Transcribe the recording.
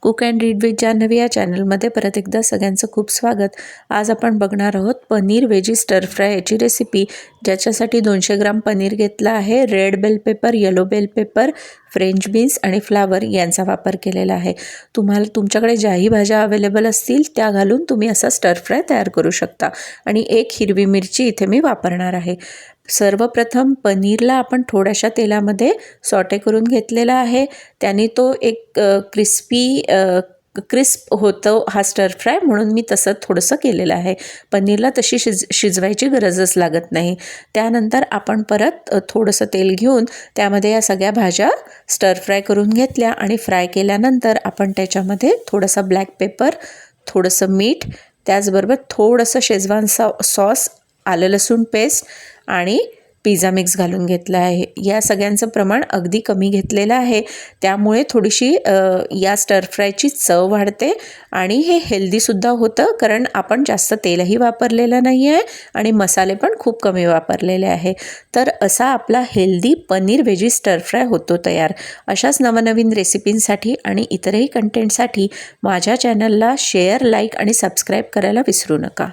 Cook and read with Janhavi या चॅनलमध्ये परत एकदा सगळ्यांचं खूप स्वागत। आज आपण बघणार आहोत पनीर वेजी स्टर फ्राय याची रेसिपी, ज्याच्यासाठी 200 ग्राम पनीर घेतला आहे। Red bell pepper, yellow bell pepper, French beans आणि फ्लावर यांचा वापर केलेला आहे। तुमच्याकडे ज्याही भाज्या अवेलेबल असतील त्या घालून तुम्ही असा स्टर फ्राय तयार करू शकता। आणि 1 हिरवी मिरची इथे मी वापरणार आहे। सर्वप्रथम पनीरला आपण थोड्याशा तेलामध्ये सॉटे करून घेतलेला आहे। त्याने तो एक क्रिस्प होतो हा स्टर फ्राय, म्हणून मी तसं थोडंसं केलेलं आहे। पनीरला तशी शिजवायची गरजच लागत नाही। त्यानंतर आपण परत थोडंसं तेल घेऊन त्यामध्ये या सगळ्या भाज्या स्टर फ्राय करून घेतल्या आणि फ्राय केल्यानंतर आपण त्याच्यामध्ये थोडंसं ब्लॅक पेपर, थोडंसं मीठ, त्याचबरोबर थोडंसं शेजवान सॉस, आलं लसूण पेस्ट आणि पिझ्झा मिक्स घालून घेतला आहे। या सगळ्यांचं प्रमाण अगदी कमी घेतलेलं आहे, त्यामुळे थोडीशी या स्टर फ्रायची चव वाढते आणि हे हेल्दीसुद्धा होतं, कारण आपण जास्त तेलही वापरलेलं नाही आहे आणि मसाले पण खूप कमी वापरलेले आहे। तर असा आपला healthy paneer veggie stir fry होतो तयार। अशाच नवनवीन रेसिपींसाठी आणि इतरही कंटेंटसाठी माझ्या चॅनलला शेअर, लाईक आणि सबस्क्राईब करायला विसरू नका।